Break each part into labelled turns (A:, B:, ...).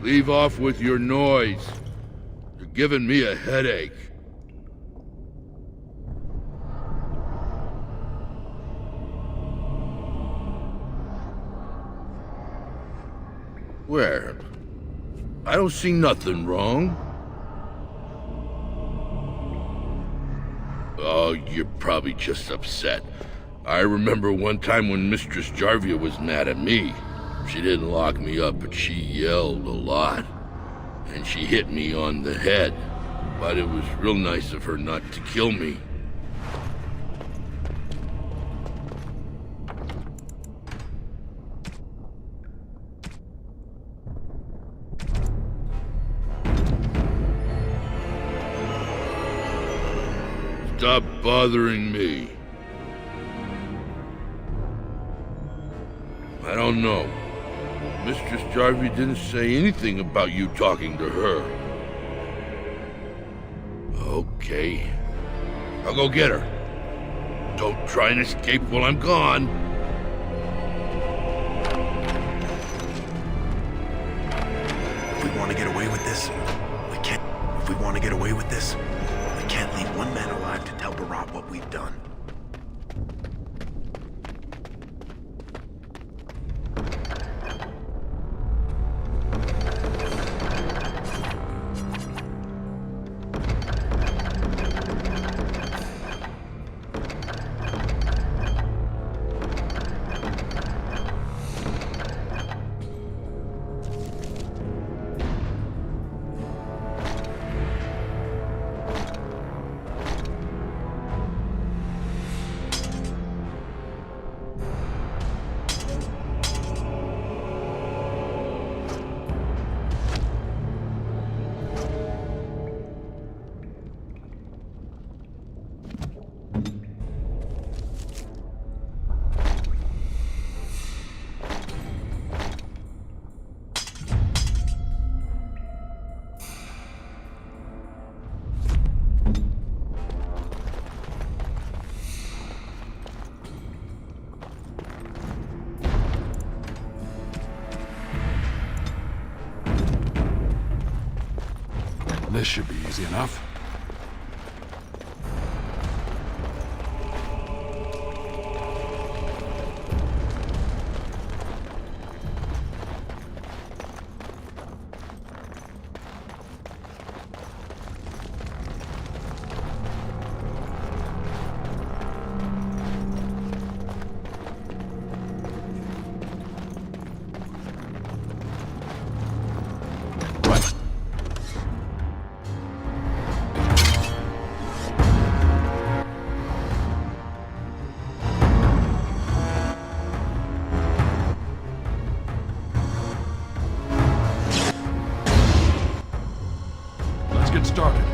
A: Leave off with your noise. You're giving me a headache. Where? I don't see nothing wrong. Oh, you're probably just upset. I remember one time when Mistress Jarvia was mad at me. She didn't lock me up, but she yelled a lot. And she hit me on the head. But it was real nice of her not to kill me. Stop bothering me. I don't know. Mistress Jarvie didn't say anything about you talking to her. Okay. I'll go get her. Don't try and escape while I'm gone.
B: If we want to get away with this, we can't. If we want to get away with this, we can't leave one man alive to tell Barat what we've done.
C: This should be easy enough. Get started.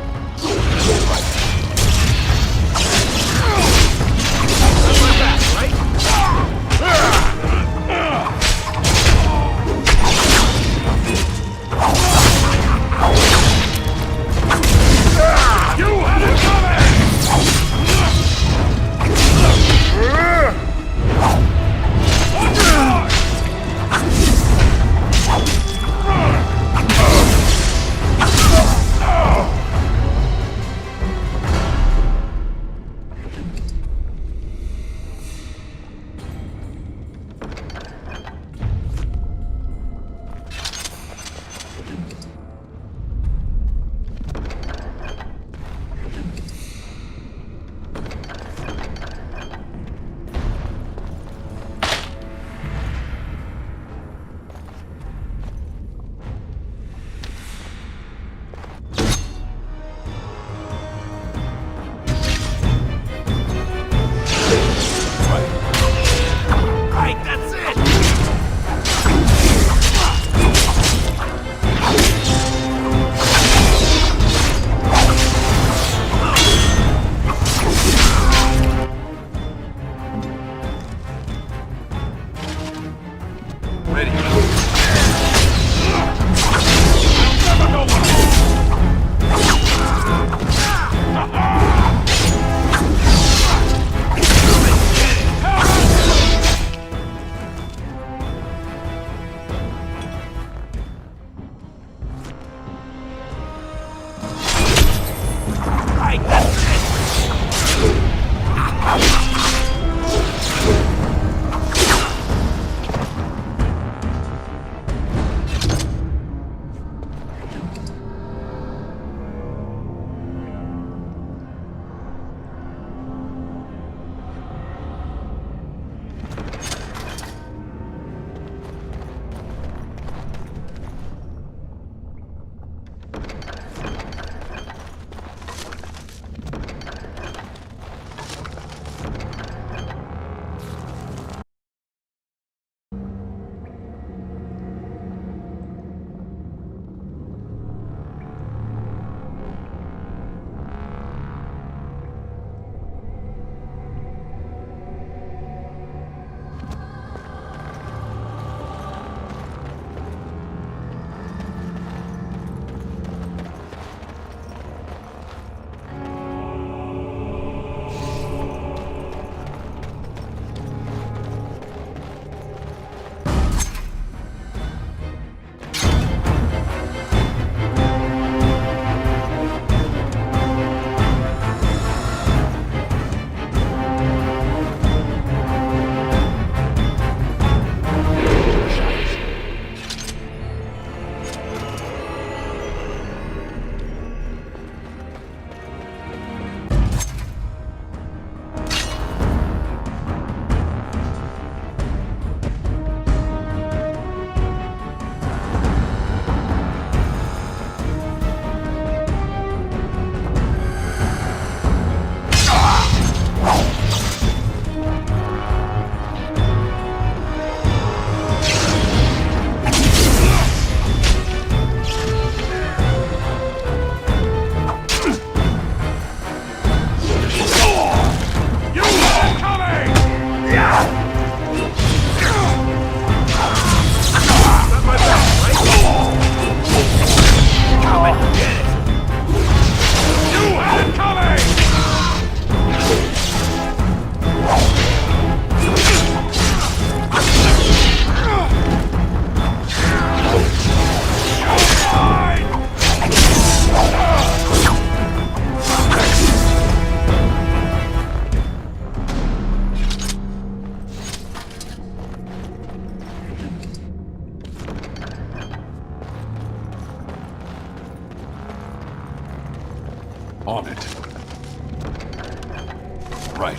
C: On it. Right.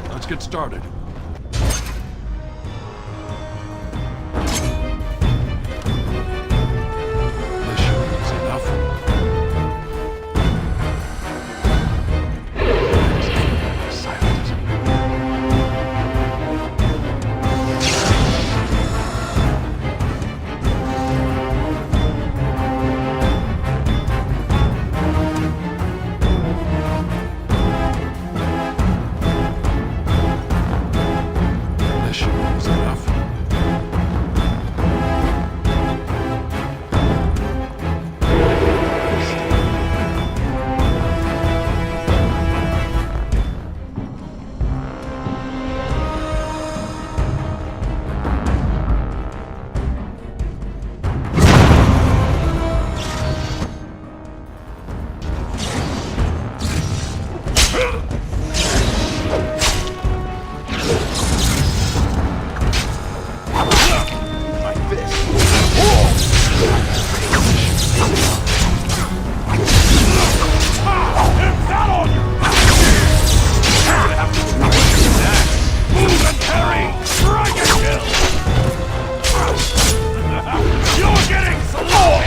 C: Let's get started. This should be easy enough. Silent as a This should be easy enough.
B: My fist.
D: You're getting slow!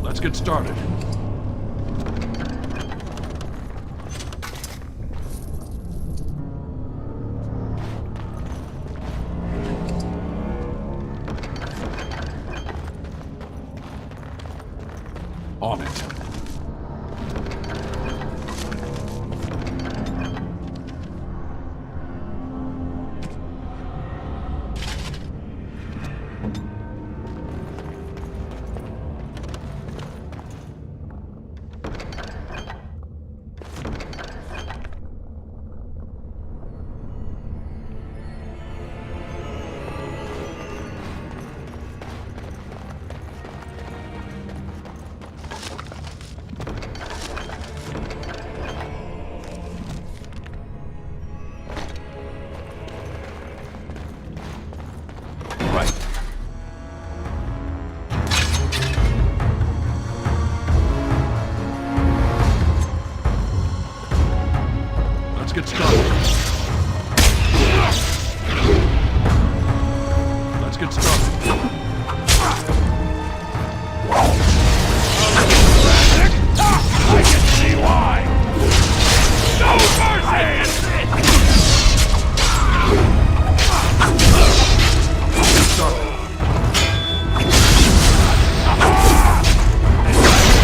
C: Let's get started. On it. Right. Let's get started. Let's get started.
D: I can see why! No mercy!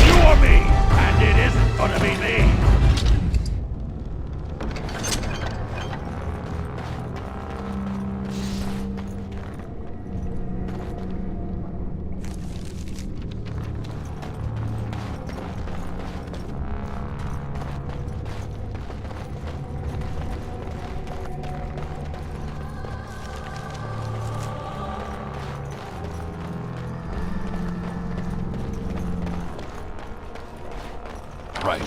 D: You or me, and it isn't gonna be me!
C: Right.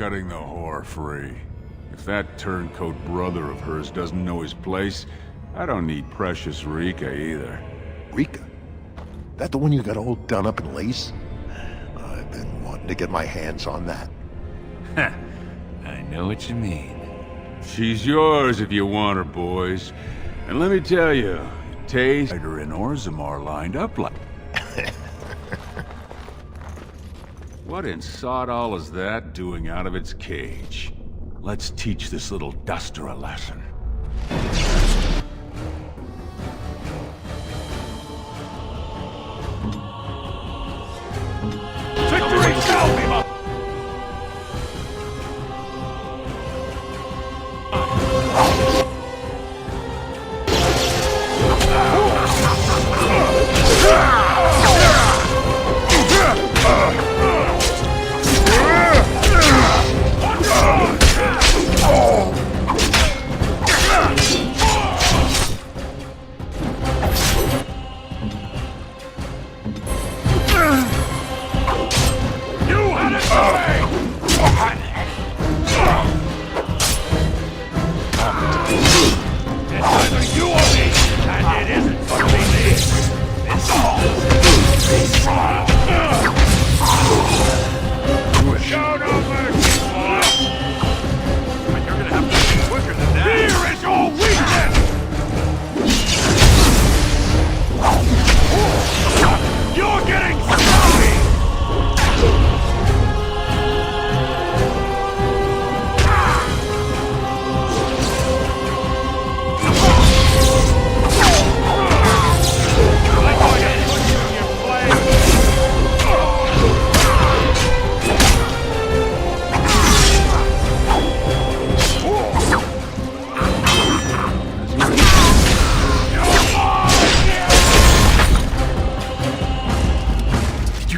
E: cutting the whore free. If that turncoat brother of hers doesn't know his place, I don't need precious Rika either.
F: Rika? That the one you got all done up in lace? I've been wanting to get my hands on that.
E: I know what you mean. She's yours if you want her, boys. And let me tell you, Taze and Orzammar lined up like... What in sod all is that doing out of its cage? Let's teach this little duster a lesson.
D: Victory shall be mine!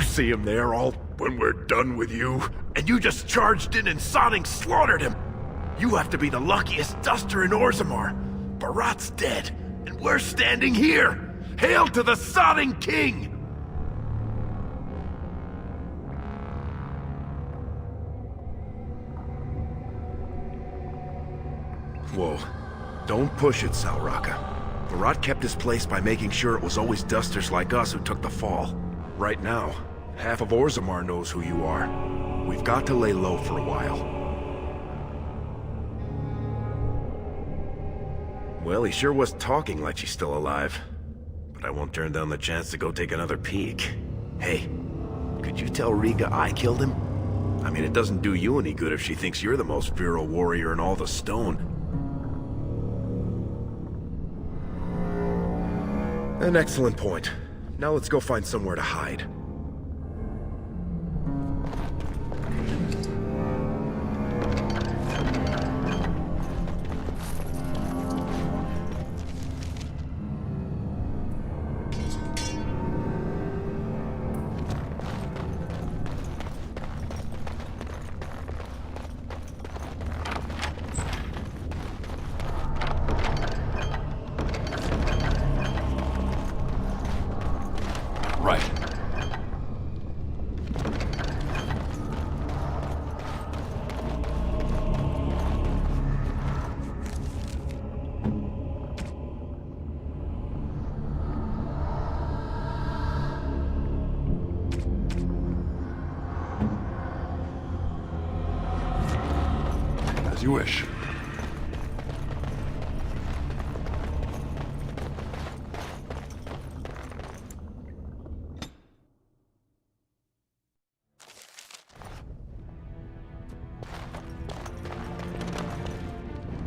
B: See him there, all when we're done with you? And you just charged in and sodding slaughtered him! You have to be the luckiest duster in Orzammar. Barat's dead, and we're standing here! Hail to the sodding king! Whoa. Don't push it, Salraka. Barat kept his place by making sure it was always dusters like us who took the fall. Right now, half of Orzammar knows who you are. We've got to lay low for a while. Well, he sure was talking like she's still alive. But I won't turn down the chance to go take another peek. Hey, could you tell Riga I killed him? I mean, it doesn't do you any good if she thinks you're the most virile warrior in all the stone. An excellent point. Now let's go find somewhere to hide.
C: Right. As you wish.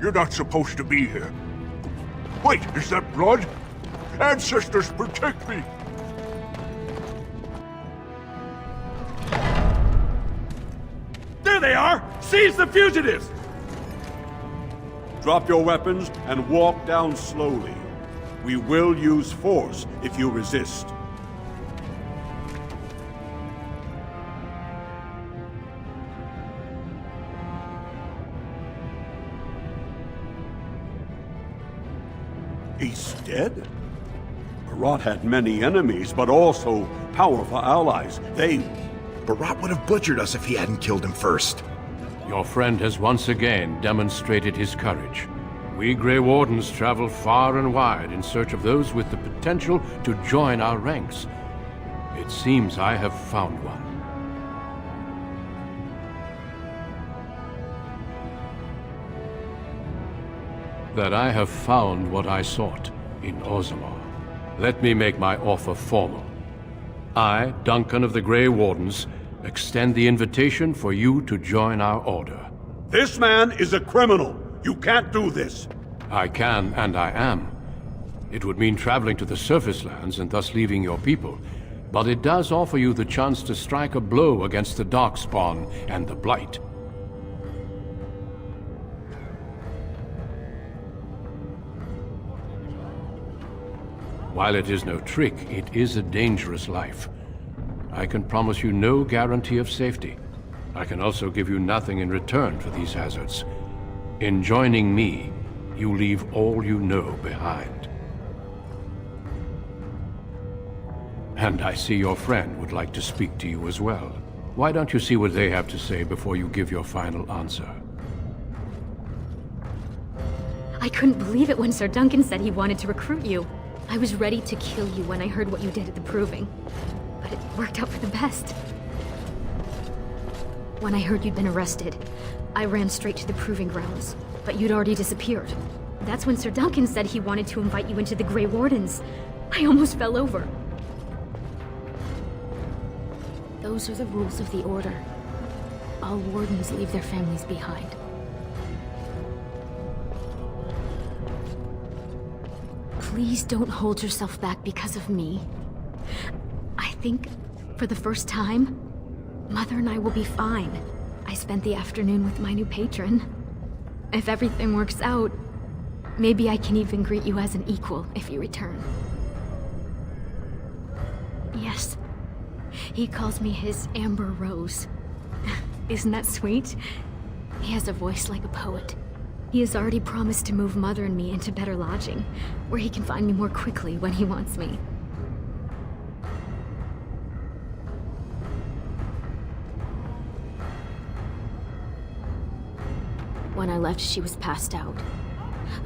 G: You're not supposed to be here. Wait, is that blood? Ancestors, protect me!
D: There they are! Seize the fugitives!
H: Drop your weapons and walk down slowly. We will use force if you resist. He's dead? Barat had many enemies, but also powerful allies.
B: Barat would have butchered us if he hadn't killed him first.
I: Your friend has once again demonstrated his courage. We Grey Wardens travel far and wide in search of those with the potential to join our ranks. It seems I have found one. That I have found what I sought in Orzammar. Let me make my offer formal. I, Duncan of the Grey Wardens, extend the invitation for you to join our order.
H: This man is a criminal. You can't do this.
I: I can, and I am. It would mean traveling to the surface lands and thus leaving your people, but it does offer you the chance to strike a blow against the Darkspawn and the Blight. While it is no trick, it is a dangerous life. I can promise you no guarantee of safety. I can also give you nothing in return for these hazards. In joining me, you leave all you know behind. And I see your friend would like to speak to you as well. Why don't you see what they have to say before you give your final answer?
J: I couldn't believe it when Sir Duncan said he wanted to recruit you. I was ready to kill you when I heard what you did at the Proving. But it worked out for the best. When I heard you'd been arrested, I ran straight to the Proving Grounds, but you'd already disappeared. That's when Sir Duncan said he wanted to invite you into the Grey Wardens. I almost fell over. Those are the rules of the Order. All Wardens leave their families behind. Please don't hold yourself back because of me. I think, for the first time, Mother and I will be fine. I spent the afternoon with my new patron. If everything works out, maybe I can even greet you as an equal if you return. Yes, he calls me his Amber Rose. Isn't that sweet? He has a voice like a poet. He has already promised to move Mother and me into better lodging, where he can find me more quickly when he wants me. When I left, she was passed out.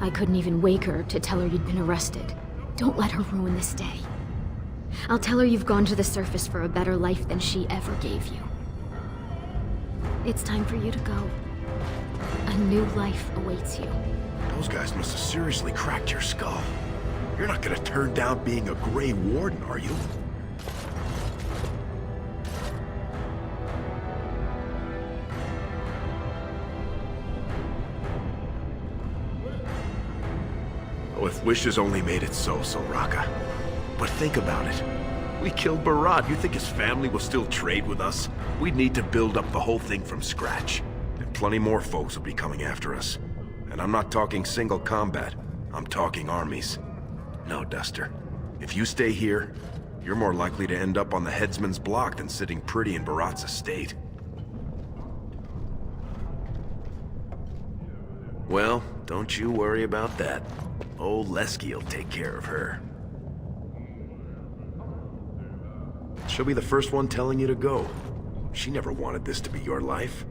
J: I couldn't even wake her to tell her you'd been arrested. Don't let her ruin this day. I'll tell her you've gone to the surface for a better life than she ever gave you. It's time for you to go. A new life awaits you.
B: Those guys must have seriously cracked your skull. You're not gonna turn down being a Grey Warden, are you? Oh, if wishes only made it so, Soraka. But think about it. We killed Barad. You think his family will still trade with us? We'd need to build up the whole thing from scratch. And plenty more folks will be coming after us. And I'm not talking single combat. I'm talking armies. No, Duster. If you stay here, you're more likely to end up on the headsman's block than sitting pretty in Barat's estate. Well, don't you worry about that. Old Lesky'll take care of her. She'll be the first one telling you to go. She never wanted this to be your life.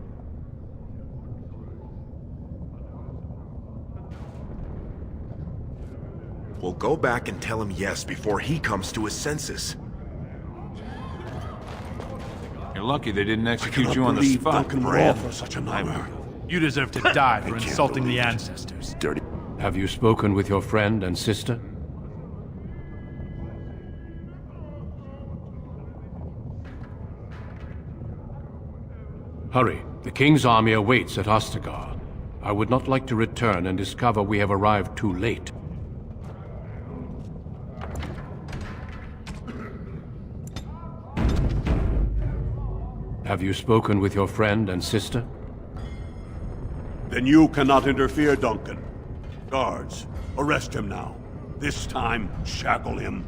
B: Well, go back and tell him yes before he comes to his senses.
E: You're lucky they didn't execute you on the spot.
H: Duncan would offer such an honor.
D: You deserve to die for insulting the ancestors.
B: Dirty.
I: Have you spoken with your friend and sister? Hurry. The King's army awaits at Ostagar. I would not like to return and discover we have arrived too late. Have you spoken with your friend and sister?
H: Then you cannot interfere, Duncan. Guards, arrest him now. This time, shackle him.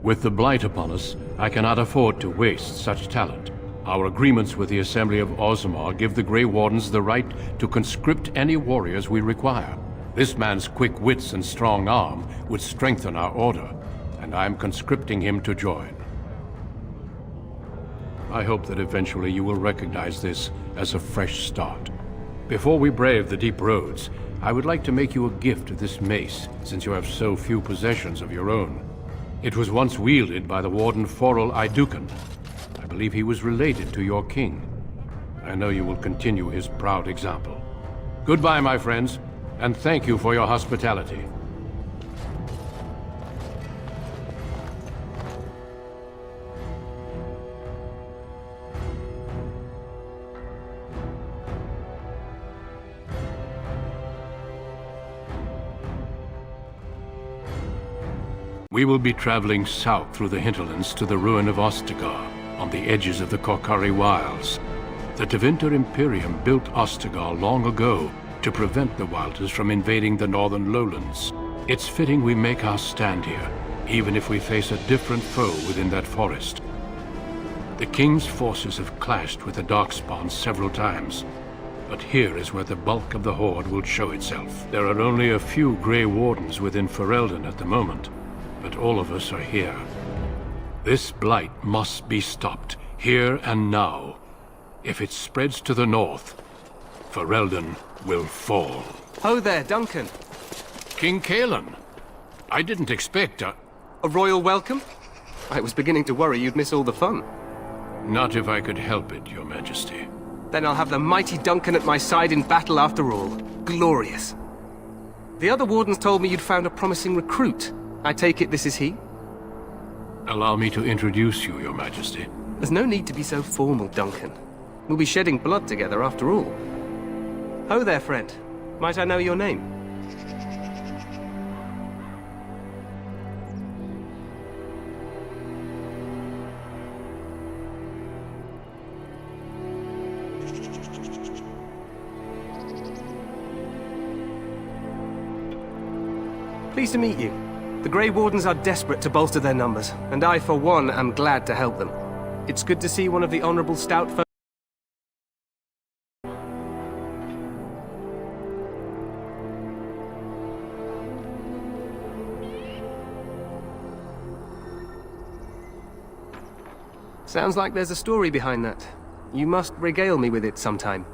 I: With the Blight upon us, I cannot afford to waste such talent. Our agreements with the Assembly of Orzammar give the Grey Wardens the right to conscript any warriors we require. This man's quick wits and strong arm would strengthen our order, and I am conscripting him to join. I hope that eventually you will recognize this as a fresh start. Before we brave the deep roads, I would like to make you a gift of this mace, since you have so few possessions of your own. It was once wielded by the Warden Forel Idukan. I believe he was related to your king. I know you will continue his proud example. Goodbye, my friends, and thank you for your hospitality. We will be traveling south through the hinterlands to the ruin of Ostagar, on the edges of the Korcari Wilds. The Tevinter Imperium built Ostagar long ago to prevent the Wilders from invading the northern lowlands. It's fitting we make our stand here, even if we face a different foe within that forest. The King's forces have clashed with the Darkspawn several times, but here is where the bulk of the Horde will show itself. There are only a few Grey Wardens within Ferelden at the moment, but all of us are here. This blight must be stopped, here and now. If it spreads to the north, Ferelden will fall.
K: Ho there, Duncan.
I: King Cailan. I didn't expect a
K: royal welcome? I was beginning to worry you'd miss all the fun.
I: Not if I could help it, Your Majesty.
K: Then I'll have the mighty Duncan at my side in battle after all. Glorious. The other wardens told me you'd found a promising recruit. I take it this is he?
I: Allow me to introduce you, Your Majesty.
K: There's no need to be so formal, Duncan. We'll be shedding blood together after all. Ho there, friend. Might I know your name? Pleased to meet you. The Grey Wardens are desperate to bolster their numbers, and I, for one, am glad to help them. It's good to see one of the honorable stout folk. Sounds like there's a story behind that. You must regale me with it sometime.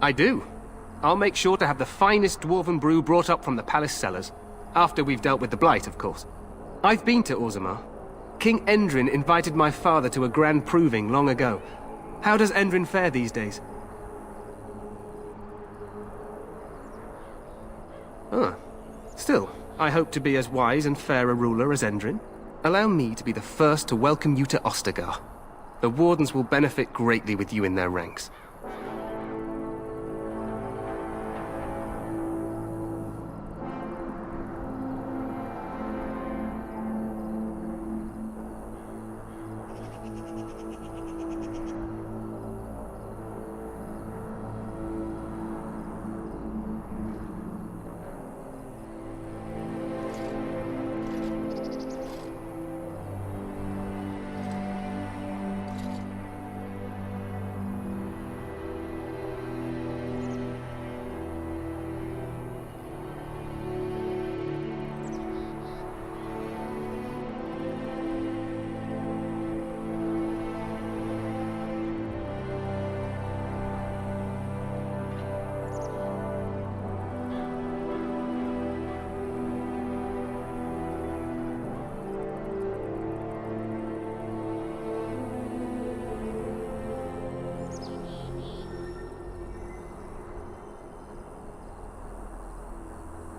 K: I do. I'll make sure to have the finest dwarven brew brought up from the palace cellars. After we've dealt with the blight, of course. I've been to Orzammar. King Endrin invited my father to a grand proving long ago. How does Endrin fare these days? Still, I hope to be as wise and fair a ruler as Endrin. Allow me to be the first to welcome you to Ostagar. The Wardens will benefit greatly with you in their ranks.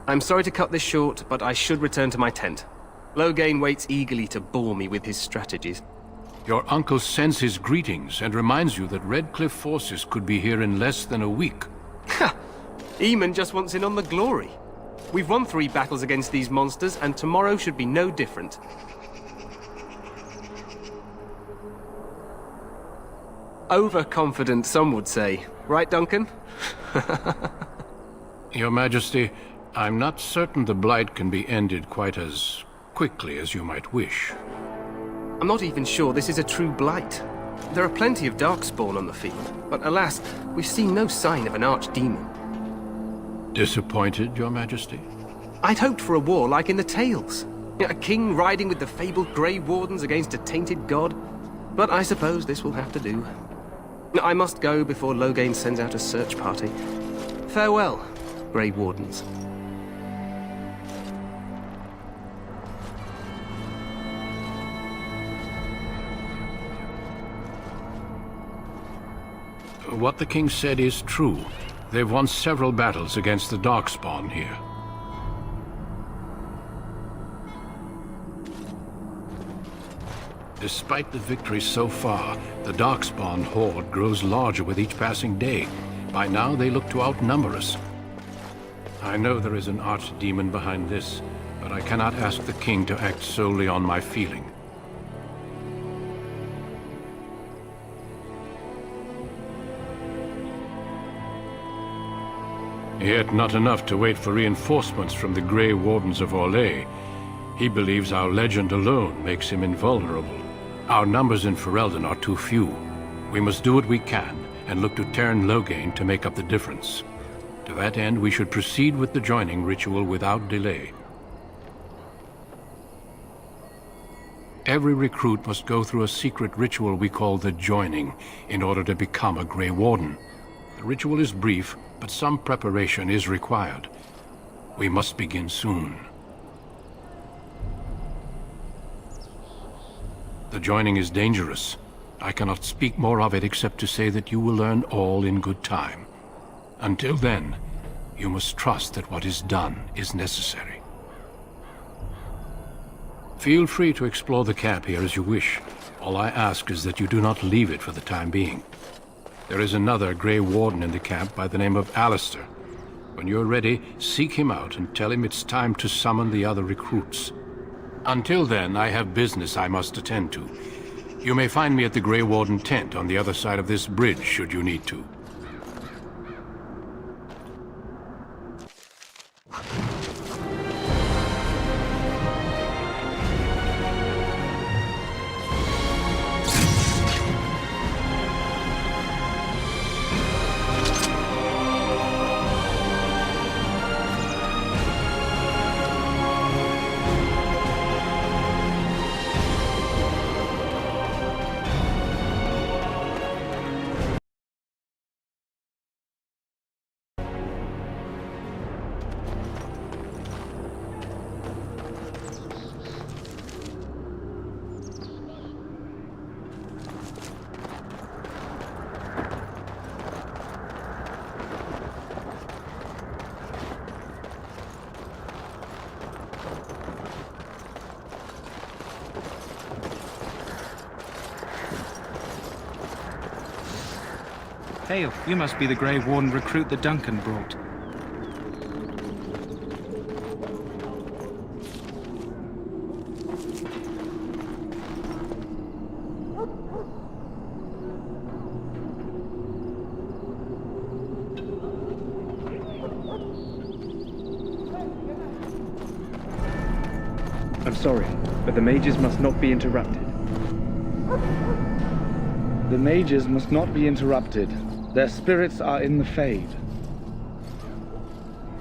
K: I'm sorry to cut this short, but I should return to my tent. Loghain waits eagerly to bore me with his strategies.
I: Your uncle sends his greetings and reminds you that Redcliffe forces could be here in less than a week.
K: Ha! Eamon just wants in on the glory. We've won 3 battles against these monsters, and tomorrow should be no different. Overconfident, some would say. Right, Duncan?
I: Your Majesty, I'm not certain the blight can be ended quite as quickly as you might wish.
K: I'm not even sure this is a true blight. There are plenty of Darkspawn on the field, but alas, we've seen no sign of an archdemon.
I: Disappointed, Your Majesty?
K: I'd hoped for a war like in the Tales. A king riding with the fabled Grey Wardens against a tainted god. But I suppose this will have to do. I must go before Loghain sends out a search party. Farewell, Grey Wardens.
I: What the king said is true. They've won several battles against the Darkspawn here. Despite the victories so far, the Darkspawn horde grows larger with each passing day. By now, they look to outnumber us. I know there is an archdemon behind this, but I cannot ask the king to act solely on my feeling. Yet not enough to wait for reinforcements from the Grey Wardens of Orlais. He believes our legend alone makes him invulnerable. Our numbers in Ferelden are too few. We must do what we can and look to Teyrn Loghain to make up the difference. To that end, we should proceed with the joining ritual without delay. Every recruit must go through a secret ritual we call the Joining in order to become a Grey Warden. The ritual is brief, but some preparation is required. We must begin soon. The joining is dangerous. I cannot speak more of it except to say that you will learn all in good time. Until then, you must trust that what is done is necessary. Feel free to explore the camp here as you wish. All I ask is that you do not leave it for the time being. There is another Grey Warden in the camp by the name of Alistair. When you're ready, seek him out and tell him it's time to summon the other recruits. Until then, I have business I must attend to. You may find me at the Grey Warden tent on the other side of this bridge, should you need to.
L: Hail, you must be the Grey Warden recruit that Duncan brought.
M: I'm sorry, but the mages must not be interrupted. The mages must not be interrupted. Their spirits are in the Fade.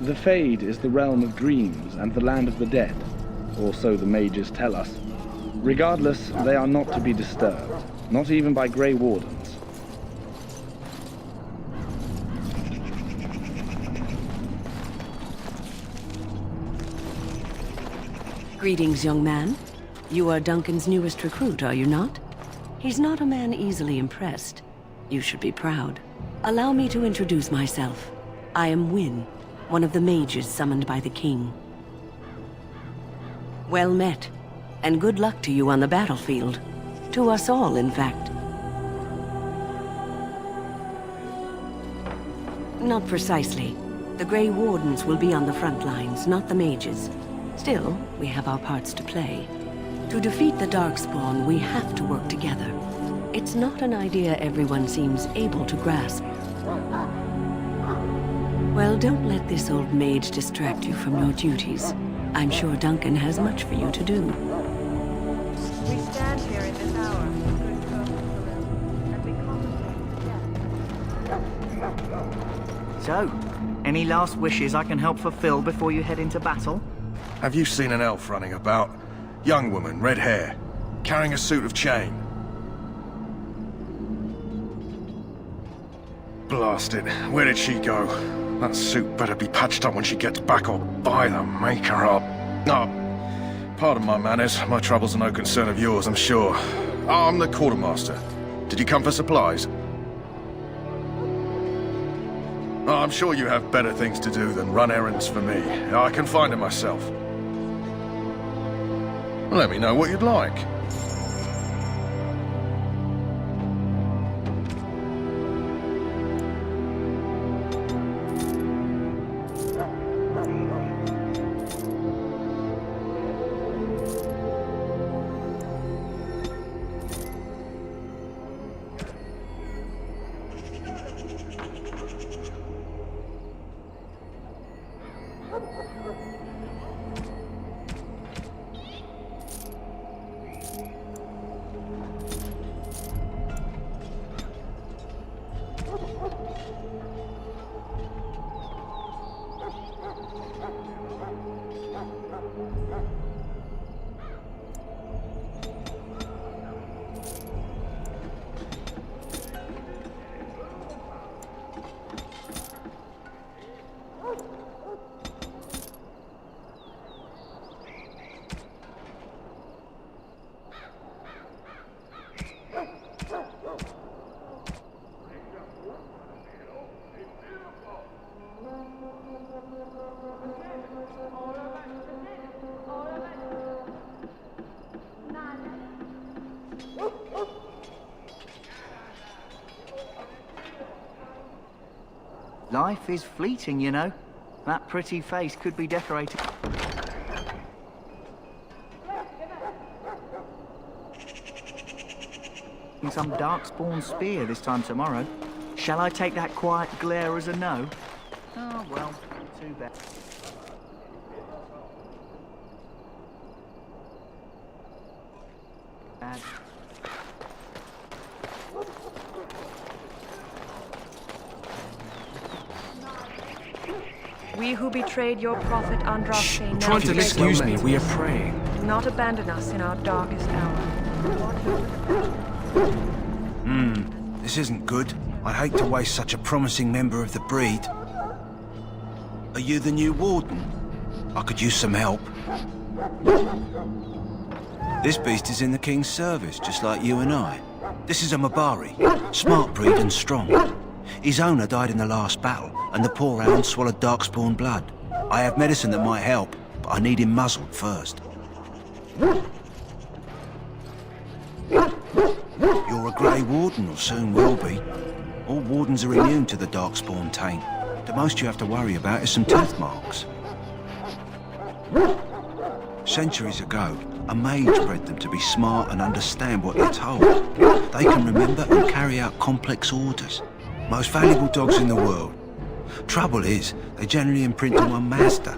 M: The Fade is the realm of dreams and the land of the dead, or so the mages tell us. Regardless, they are not to be disturbed, not even by Grey Wardens.
N: Greetings, young man. You are Duncan's newest recruit, are you not? He's not a man easily impressed. You should be proud. Allow me to introduce myself. I am Wynne, one of the mages summoned by the king. Well met, and good luck to you on the battlefield. To us all, in fact. Not precisely. The Grey Wardens will be on the front lines, not the mages. Still, we have our parts to play. To defeat the Darkspawn, we have to work together. It's not an idea everyone seems able to grasp. Well, don't let this old mage distract you from your duties. I'm sure Duncan has much for you to do.
O: We stand here in this hour, good folk and we contemplate death.
P: So, any last wishes I can help fulfill before you head into battle?
Q: Have you seen an elf running about? Young woman, red hair, carrying a suit of chain. Blast it. Where did she go? That suit better be patched up when she gets back, or by the maker up. No. Pardon my manners. My troubles are no concern of yours, I'm sure. I'm the quartermaster. Did you come for supplies? Oh, I'm sure you have better things to do than run errands for me. I can find them myself. Let me know what you'd like.
P: Life is fleeting, you know. That pretty face could be decorated. Some darkspawn spear this time tomorrow. Shall I take that quiet glare as a no? Oh, well, too bad.
O: We who betrayed your prophet Andraste now
Q: Try to excuse me, we are praying.
O: do not abandon us in our darkest hour.
Q: This isn't good. I hate to waste such a promising member of the breed. Are you the new warden? I could use some help. This beast is in the king's service, just like you and I. This is a Mabari, smart breed and strong. His owner died in the last battle, and the poor hound swallowed darkspawn blood. I have medicine that might help, but I need him muzzled first. You're a Grey Warden, or soon will be. All wardens are immune to the darkspawn taint. The most you have to worry about is some tooth marks. Centuries ago, a mage bred them to be smart and understand what they're told. They can remember and carry out complex orders. Most valuable dogs in the world. Trouble is, they generally imprint on one master.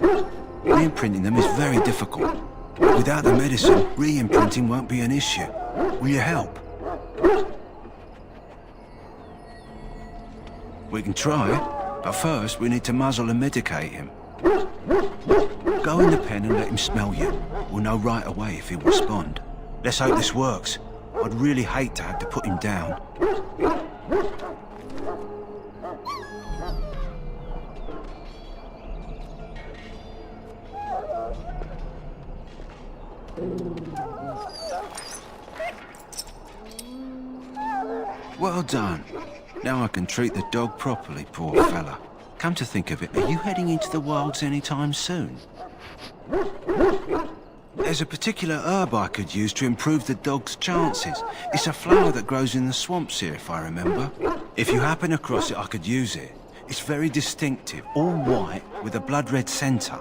Q: Re-imprinting them is very difficult. Without the medicine, re-imprinting won't be an issue. Will you help? We can try, but first we need to muzzle and medicate him. Go in the pen and let him smell you. We'll know right away if he'll respond. Let's hope this works. I'd really hate to have to put him down. Well done. Now I can treat the dog properly, poor fella. Come to think of it, are you heading into the wilds anytime soon? There's a particular herb I could use to improve the dog's chances. It's a flower that grows in the swamps here, if I remember. If you happen across it, I could use it. It's very distinctive, all white with a blood-red centre.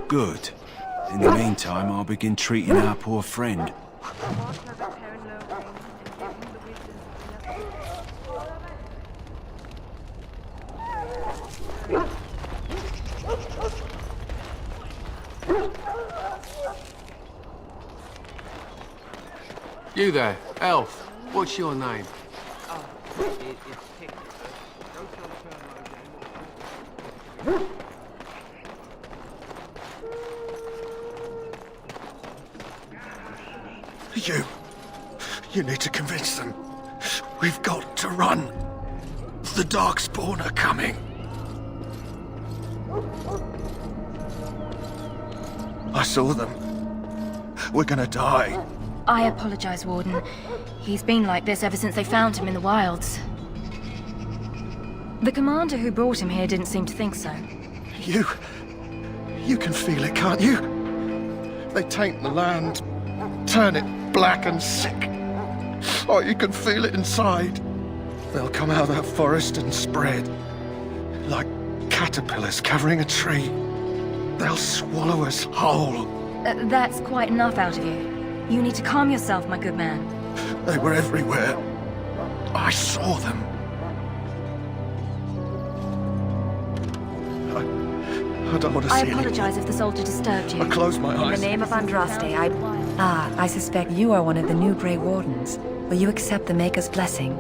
Q: Good. In the meantime, I'll begin treating our poor friend.
R: You there, elf. What's your name?
F: You need to convince them. We've got to run. The Darkspawn are coming. I saw them. We're gonna die.
S: I apologize, Warden. He's been like this ever since they found him in the wilds. The commander who brought him here didn't seem to think so.
F: You can feel it, can't you? They taint the land, turn it black and sick. Oh, you can feel it inside. They'll come out of that forest and spread. Like caterpillars covering a tree. They'll swallow us whole.
S: That's quite enough out of you. You need to calm yourself, my good man.
F: They were everywhere. I saw them. I don't want to see
S: I
F: anyone.
S: apologize if the soldier disturbed you.
F: I closed my eyes.
T: In the name of Andraste, I suspect you are one of the new Grey Wardens. Will you accept the Maker's blessing?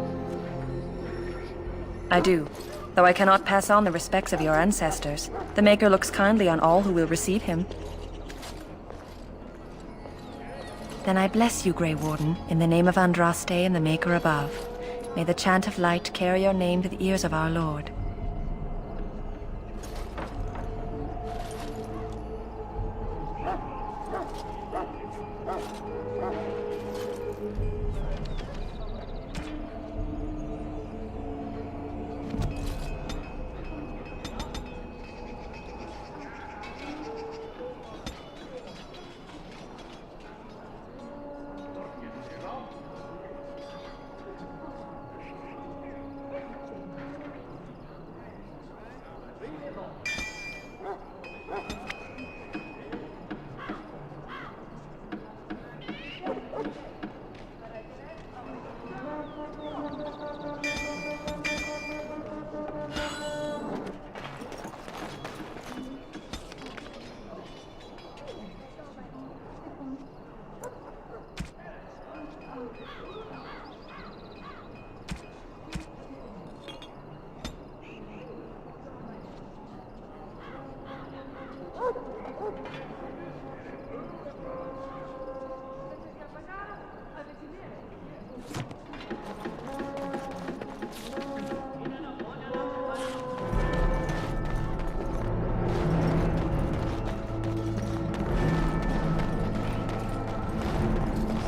T: I do. Though I cannot pass on the respects of your ancestors, the Maker looks kindly on all who will receive him. Then I bless you, Grey Warden, in the name of Andraste and the Maker above. May the chant of light carry your name to the ears of our Lord.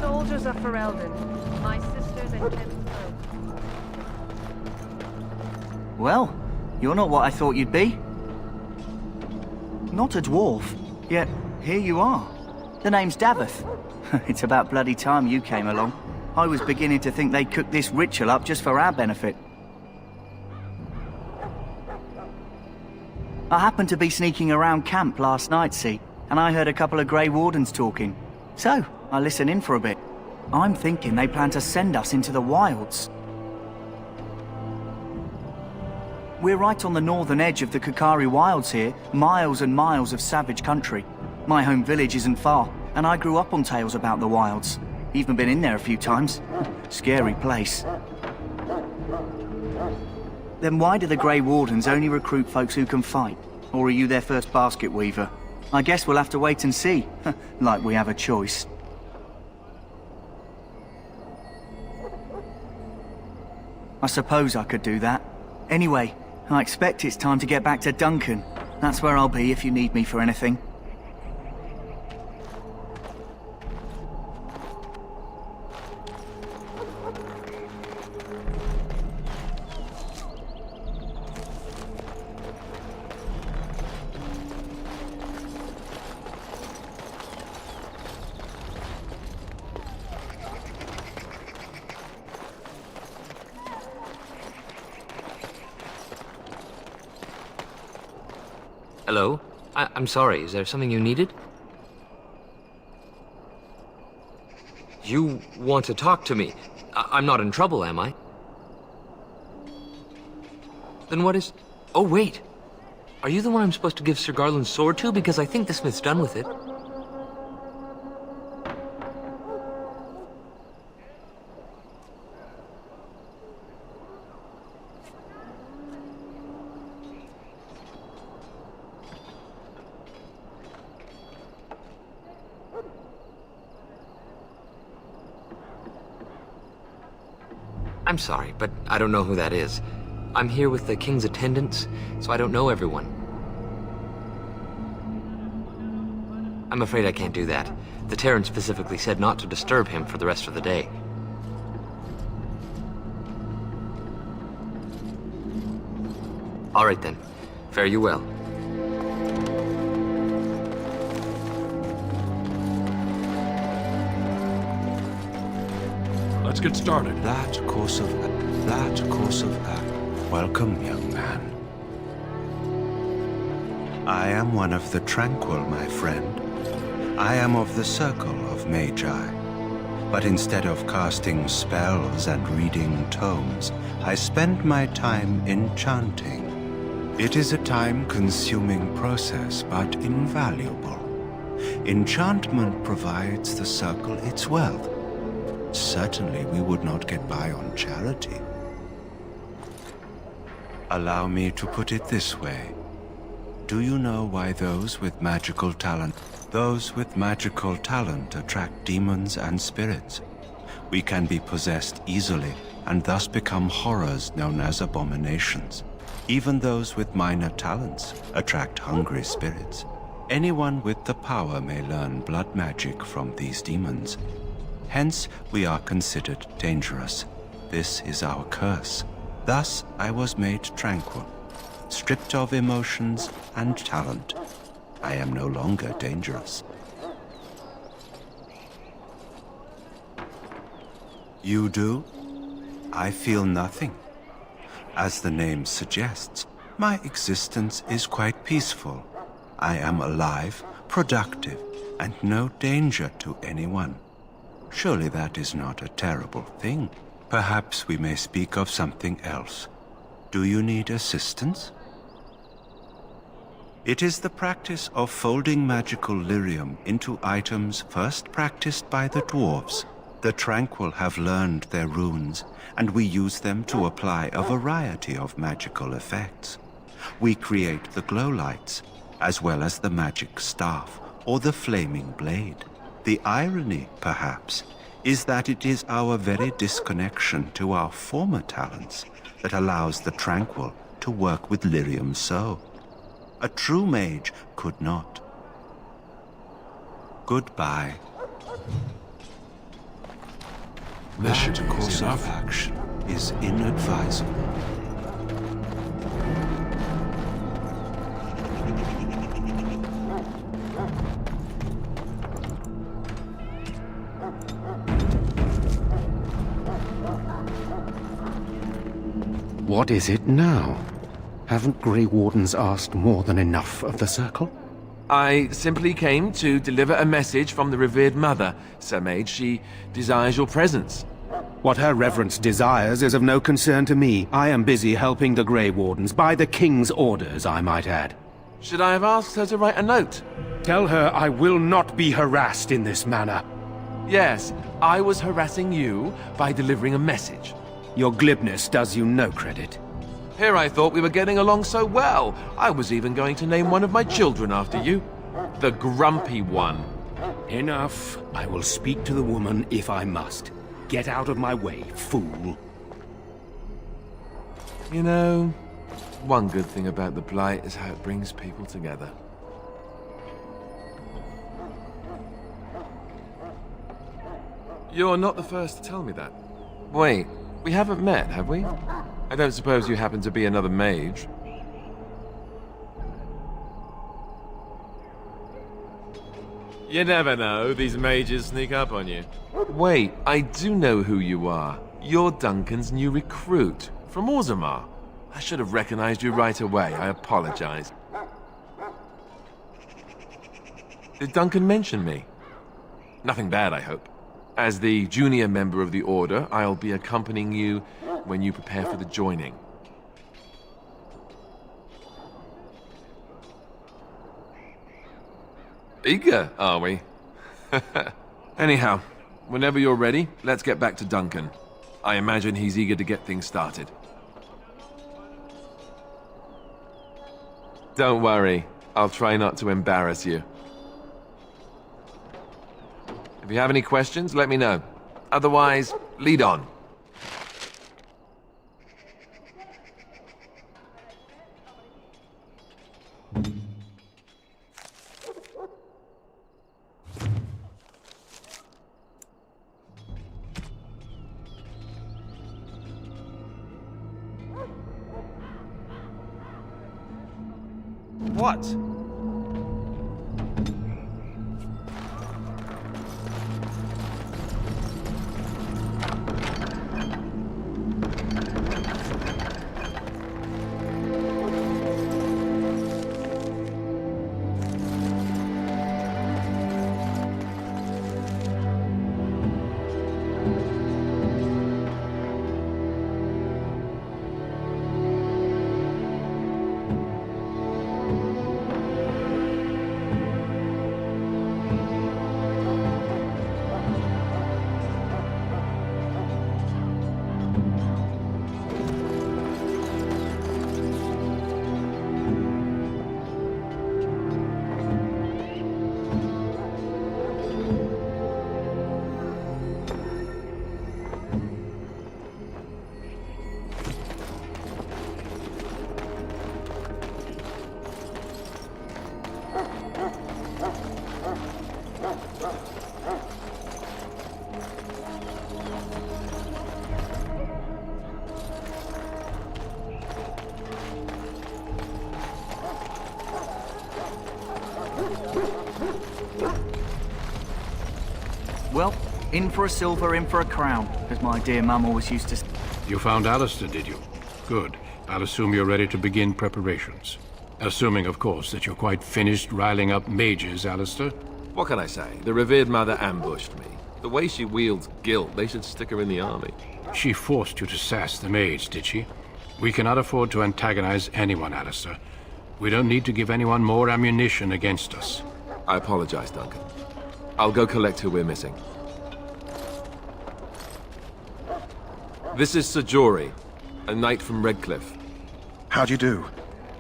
O: Soldiers of Ferelden, my sisters and kinsfolk.
P: Well, you're not what I thought you'd be. Not a dwarf, yet here you are. The name's Daveth. It's about bloody time you came along. I was beginning to think they cooked this ritual up just for our benefit. I happened to be sneaking around camp last night, see, and I heard a couple of Grey Wardens talking. So, I listened in for a bit. I'm thinking they plan to send us into the wilds. We're right on the northern edge of the Kukari Wilds here, miles and miles of savage country. My home village isn't far, and I grew up on tales about the wilds. Even been in there a few times. Scary place. Then why do the Grey Wardens only recruit folks who can fight? Or are you their first basket weaver? I guess we'll have to wait and see. Like we have a choice. I suppose I could do that. Anyway, I expect it's time to get back to Duncan. That's where I'll be if you need me for anything.
U: Hello? I'm sorry, is there something you needed? You want to talk to me? I'm not in trouble, am I? Then what is... Oh, wait! Are you the one I'm supposed to give Sir Garland's sword to? Because I think the smith's done with it. I'm sorry, but I don't know who that is. I'm here with the king's attendants, so I don't know everyone. I'm afraid I can't do that. The Terran specifically said not to disturb him for the rest of the day. All right then. Fare you well.
C: Let's get started.
Q: That course of Welcome, young man. I am one of the Tranquil, my friend. I am of the Circle of Magi. But instead of casting spells and reading tomes, I spend my time enchanting. It is a time-consuming process, but invaluable. Enchantment provides the Circle its wealth. Certainly we would not get by on charity. Allow me to put it this way. Do you know why those with magical talent attract demons and spirits? We can be possessed easily and thus become horrors known as abominations. Even those with minor talents attract hungry spirits. Anyone with the power may learn blood magic from these demons. Hence, we are considered dangerous. This is our curse. Thus, I was made tranquil, stripped of emotions and talent. I am no longer dangerous. You do? I feel nothing. As the name suggests, my existence is quite peaceful. I am alive, productive, and no danger to anyone. Surely that is not a terrible thing. Perhaps we may speak of something else. Do you need assistance? It is the practice of folding magical lyrium into items first practiced by the dwarves. The Tranquil have learned their runes, and we use them to apply a variety of magical effects. We create the glow lights, as well as the magic staff or the flaming blade. The irony, perhaps, is that it is our very disconnection to our former talents that allows the Tranquil to work with lyrium so. A true mage could not. Goodbye.
C: This
Q: That course of action is inadvisable.
A: What is it now? Haven't Grey Wardens asked more than enough of the Circle?
V: I simply came to deliver a message from the revered mother, Sir Mage. She desires your presence.
A: What her reverence desires is of no concern to me. I am busy helping the Grey Wardens, by the King's orders, I might add.
V: Should I have asked her to write a note?
A: Tell her I will not be harassed in this manner.
V: Yes, I was harassing you by delivering a message.
A: Your glibness does you no credit.
V: Here I thought we were getting along so well. I was even going to name one of my children after you. The Grumpy One.
A: Enough. I will speak to the woman if I must. Get out of my way, fool.
V: You know, one good thing about the Blight is how it brings people together. You're not the first to tell me that. Wait, we haven't met, have we? I don't suppose you happen to be another mage? You never know, these mages sneak up on you. Wait, I do know who you are. You're Duncan's new recruit, from Orzammar. I should have recognized you right away, I apologize. Did Duncan mention me? Nothing bad, I hope. As the junior member of the Order, I'll be accompanying you when you prepare for the joining. Eager, are we? Anyhow, whenever you're ready, let's get back to Duncan. I imagine he's eager to get things started. Don't worry, I'll try not to embarrass you. If you have any questions, let me know. Otherwise, lead on. What?
P: Well, in for a silver, in for a crown, as my dear mum always used to say.
I: You found Alistair, did you? Good. I'll assume you're ready to begin preparations. Assuming, of course, that you're quite finished riling up mages, Alistair.
V: What can I say? The revered mother ambushed me. The way she wields guilt, they should stick her in the army.
I: She forced you to sass the mage, did she? We cannot afford to antagonize anyone, Alistair. We don't need to give anyone more ammunition against us.
V: I apologize, Duncan. I'll go collect who we're missing. This is Sir Jory, a knight from Redcliffe.
F: How'd you do?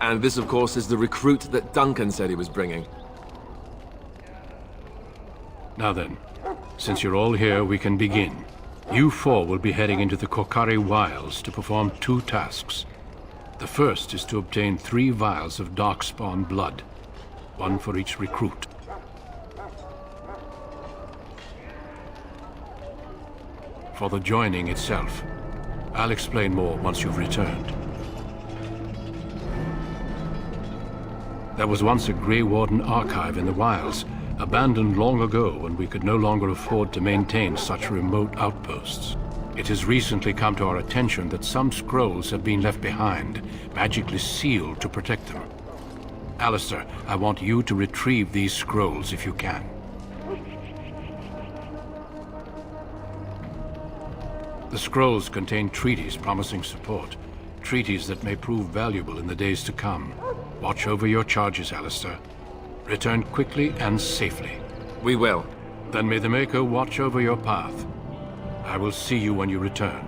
V: And this, of course, is the recruit that Duncan said he was bringing.
I: Now then, since you're all here, we can begin. You four will be heading into the Kokari Wilds to perform 2 tasks. The first is to obtain 3 vials of Darkspawn blood, 1 for each recruit. For the joining itself, I'll explain more once you've returned. There was once a Grey Warden archive in the wilds, abandoned long ago when we could no longer afford to maintain such remote outposts. It has recently come to our attention that some scrolls have been left behind, magically sealed to protect them. Alistair, I want you to retrieve these scrolls if you can. The scrolls contain treaties promising support, treaties that may prove valuable in the days to come. Watch over your charges, Alistair. Return quickly and safely.
V: We will.
I: Then may the Maker watch over your path. I will see you when you return.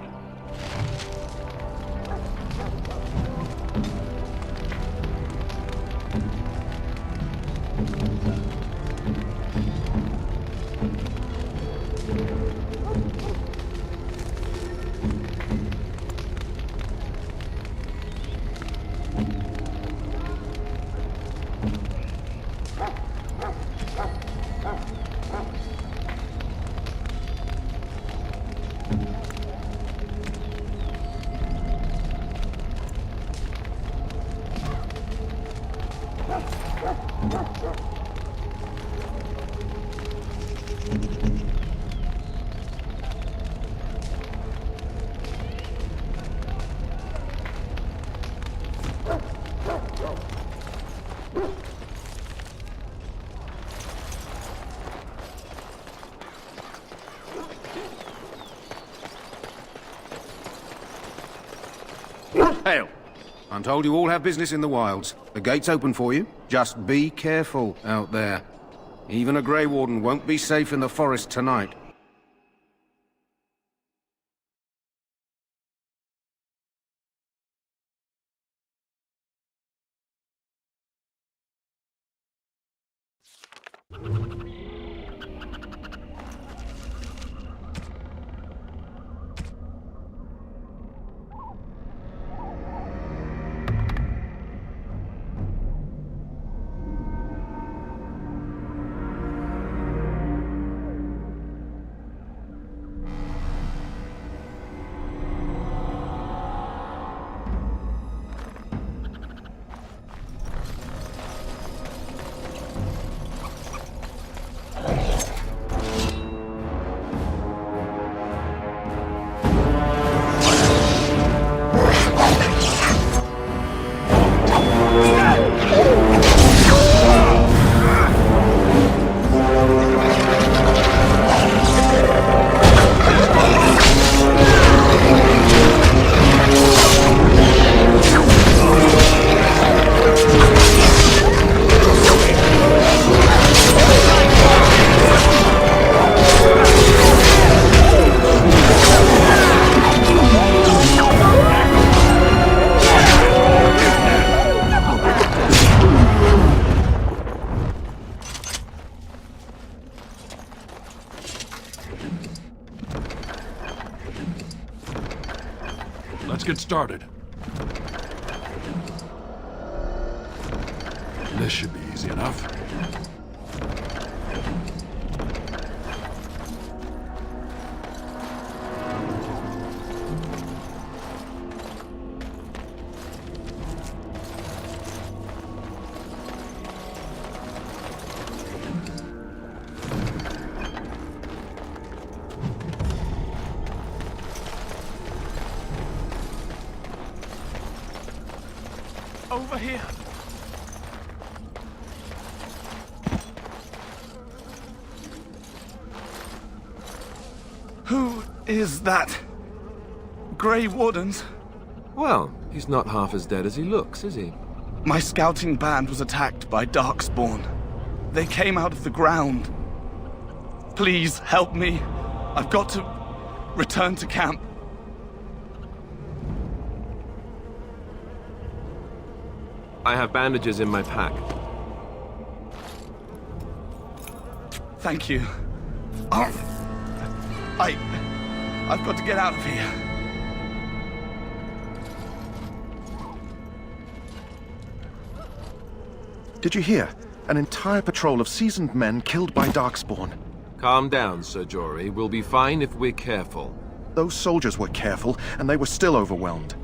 A: Hail! I'm told you all have business in the wilds. The gate's open for you. Just be careful out there. Even a Grey Warden won't be safe in the forest tonight.
C: Let's get started. This should be easy enough.
F: Over here. Who is that? Grey Wardens?
V: Well, he's not half as dead as he looks, is he?
F: My scouting band was attacked by Darkspawn. They came out of the ground. Please help me. I've got to return to camp.
V: I have bandages in my pack.
F: Thank you. I've got to get out of here.
G: Did you hear? An entire patrol of seasoned men killed by Darkspawn.
V: Calm down, Sir Jory. We'll be fine if we're careful.
G: Those soldiers were careful, and they were still overwhelmed.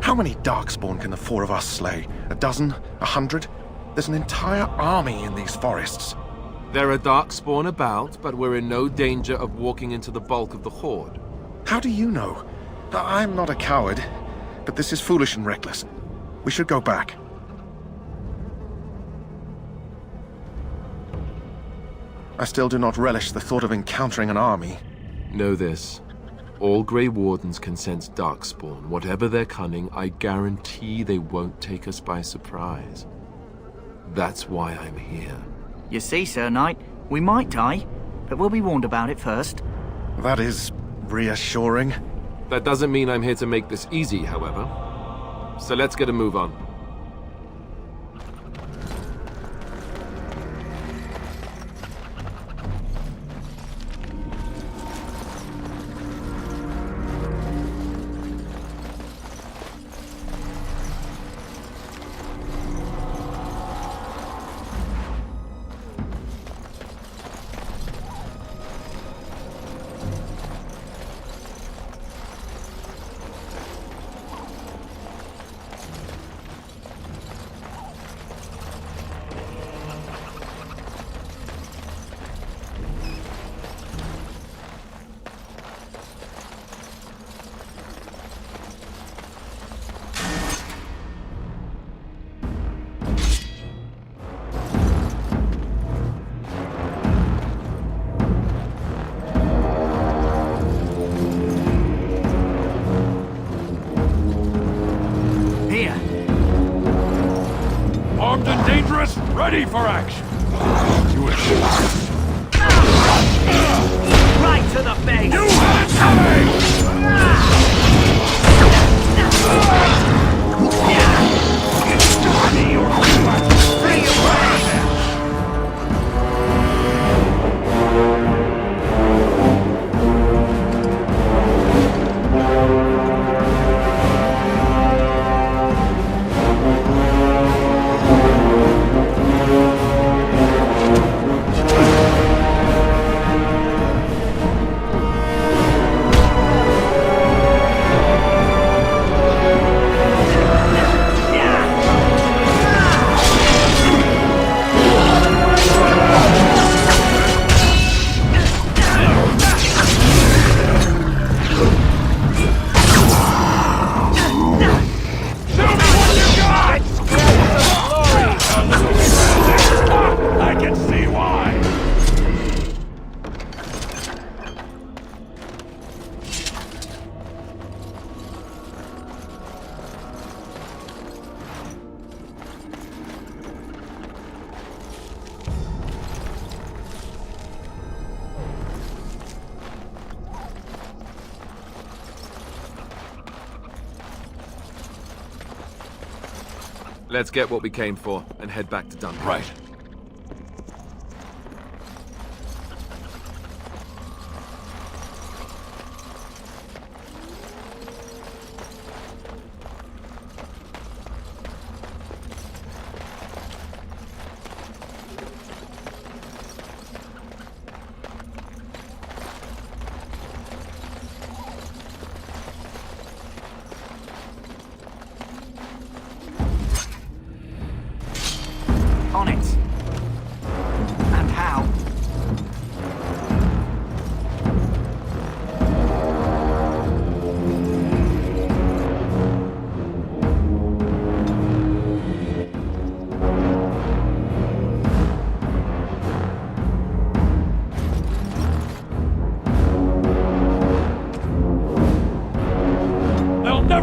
G: How many Darkspawn can the four of us slay? A dozen? 100? There's an entire army in these forests.
V: There are Darkspawn about, but we're in no danger of walking into the bulk of the Horde.
G: How do you know? I'm not a coward, but this is foolish and reckless. We should go back. I still do not relish the thought of encountering an army.
V: Know this. All Grey Wardens can sense Darkspawn. Whatever their cunning, I guarantee they won't take us by surprise. That's why I'm here.
P: You see, Sir Knight, we might die, but we'll be warned about it first.
G: That is reassuring.
V: That doesn't mean I'm here to make this easy, however. So let's get a move on.
C: Armed and dangerous, ready for action.
P: Right to the face!
C: You had it coming!
V: Let's get what we came for and head back to Duncan.
C: Right.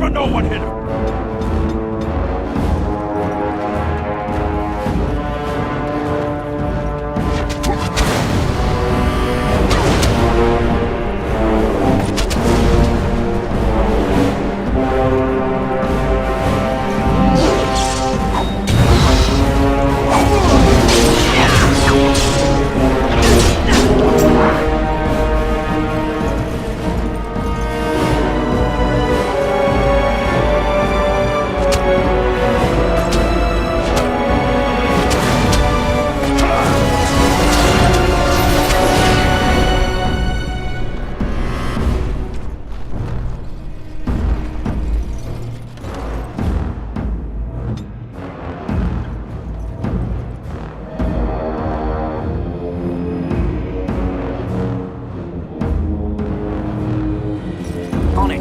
C: to know what hit him.
P: On it.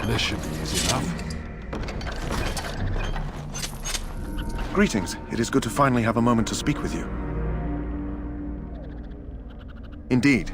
H: This should be easy enough.
G: Greetings. It is good to finally have a moment to speak with you. Indeed.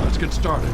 C: Let's get started.